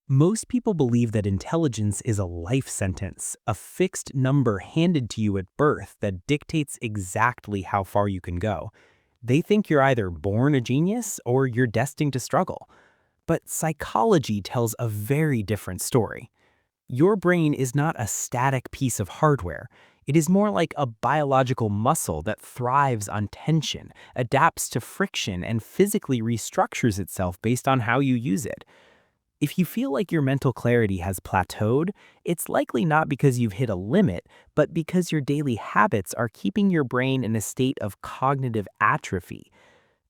Most people believe that intelligence is a life sentence, a fixed number handed to you at birth that dictates exactly how far you can go. They think you're either born a genius or you're destined to struggle. But psychology tells a very different story. Your brain is not a static piece of hardware. It is more like a biological muscle that thrives on tension, adapts to friction, and physically restructures itself based on how you use it. If you feel like your mental clarity has plateaued, it's likely not because you've hit a limit, but because your daily habits are keeping your brain in a state of cognitive atrophy.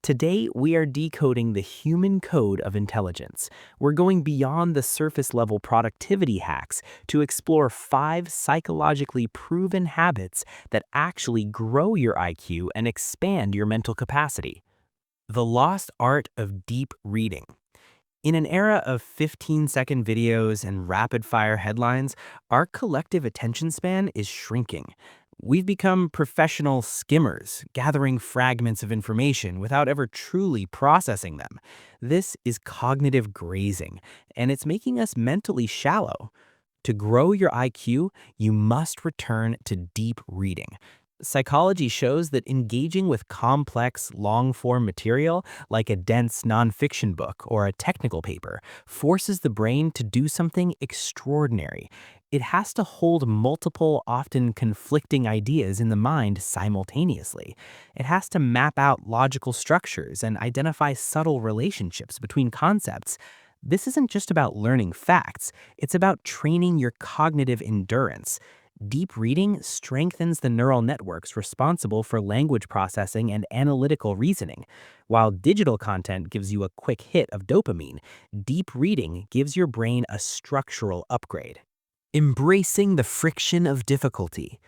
Today, we are decoding the human code of intelligence. We're going beyond the surface level productivity hacks to explore 5 psychologically proven habits that actually grow your IQ and expand your mental capacity. The lost art of deep reading. In an era of 15-second videos and rapid-fire headlines, our collective attention span is shrinking. We've become professional skimmers, gathering fragments of information without ever truly processing them. This is cognitive grazing, and it's making us mentally shallow. To grow your IQ, you must return to deep reading. Psychology shows that engaging with complex, long-form material, like a dense nonfiction book or a technical paper, forces the brain to do something extraordinary. It has to hold multiple, often conflicting ideas in the mind simultaneously. It has to map out logical structures and identify subtle relationships between concepts. This isn't just about learning facts, it's about training your cognitive endurance. Deep reading strengthens the neural networks responsible for language processing and analytical reasoning. While digital content gives you a quick hit of dopamine, deep reading gives your brain a structural upgrade. Embracing the friction of difficulty.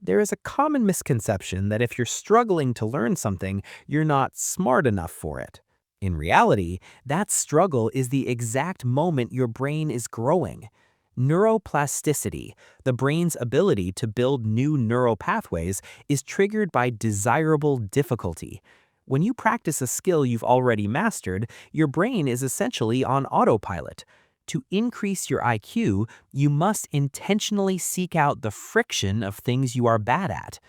There is a common misconception that if you're struggling to learn something, you're not smart enough for it. In reality, that struggle is the exact moment your brain is growing. Neuroplasticity, the brain's ability to build new neural pathways, is triggered by desirable difficulty. When you practice a skill you've already mastered, your brain is essentially on autopilot. To increase your IQ, you must intentionally seek out the friction of things you are bad at.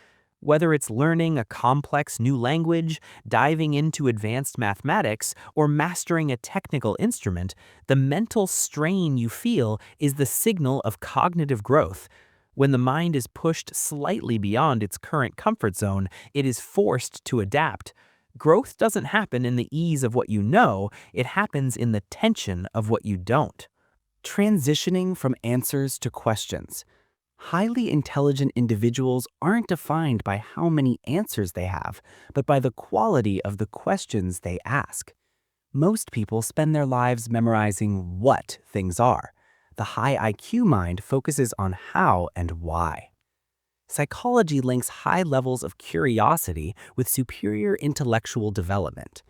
Whether it's learning a complex new language, diving into advanced mathematics, or mastering a technical instrument, the mental strain you feel is the signal of cognitive growth. When the mind is pushed slightly beyond its current comfort zone, it is forced to adapt. Growth doesn't happen in the ease of what you know, it happens in the tension of what you don't. Transitioning from answers to questions. Highly intelligent individuals aren't defined by how many answers they have, but by the quality of the questions they ask. Most people spend their lives memorizing what things are. The high IQ mind focuses on how and why. Psychology links high levels of curiosity with superior intellectual development.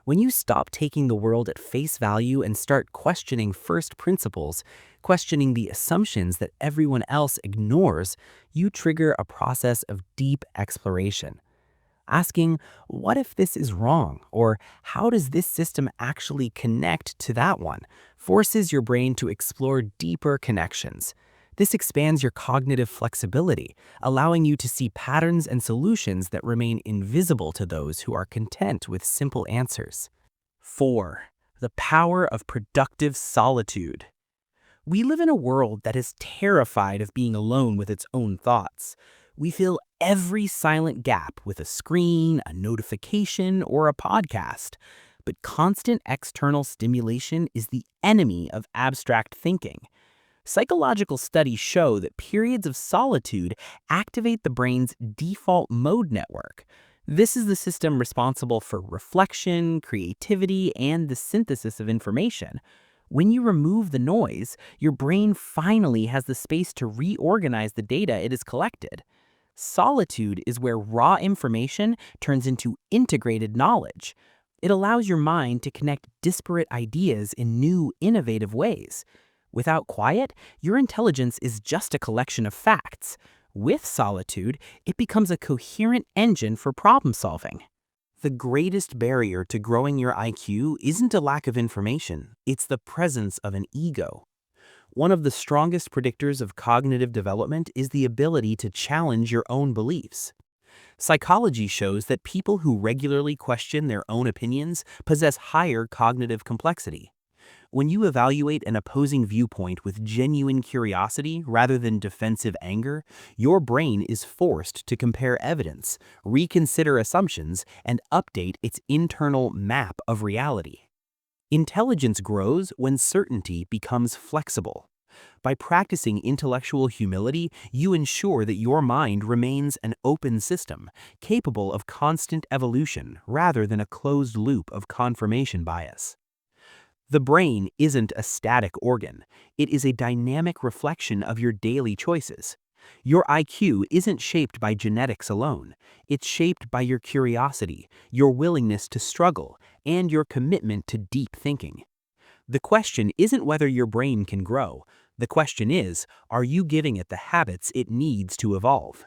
When you stop taking the world at face value and start questioning first principles, questioning the assumptions that everyone else ignores, you trigger a process of deep exploration. Asking, what if this is wrong? Or how does this system actually connect to that one? Forces your brain to explore deeper connections. This expands your cognitive flexibility, allowing you to see patterns and solutions that remain invisible to those who are content with simple answers. 4. The power of productive solitude. We live in a world that is terrified of being alone with its own thoughts. We fill every silent gap with a screen, a notification, or a podcast. But constant external stimulation is the enemy of abstract thinking. Psychological studies show that periods of solitude activate the brain's default mode network. This is the system responsible for reflection, creativity, and the synthesis of information. When you remove the noise, your brain finally has the space to reorganize the data it has collected. Solitude is where raw information turns into integrated knowledge. It allows your mind to connect disparate ideas in new, innovative ways. Without quiet, your intelligence is just a collection of facts. With solitude, it becomes a coherent engine for problem solving. The greatest barrier to growing your IQ isn't a lack of information, it's the presence of an ego. One of the strongest predictors of cognitive development is the ability to challenge your own beliefs. Psychology shows that people who regularly question their own opinions possess higher cognitive complexity. When you evaluate an opposing viewpoint with genuine curiosity rather than defensive anger, your brain is forced to compare evidence, reconsider assumptions, and update its internal map of reality. Intelligence grows when certainty becomes flexible. By practicing intellectual humility, you ensure that your mind remains an open system, capable of constant evolution rather than a closed loop of confirmation bias. The brain isn't a static organ. It is a dynamic reflection of your daily choices. Your IQ isn't shaped by genetics alone. It's shaped by your curiosity, your willingness to struggle, and your commitment to deep thinking. The question isn't whether your brain can grow. The question is, are you giving it the habits it needs to evolve?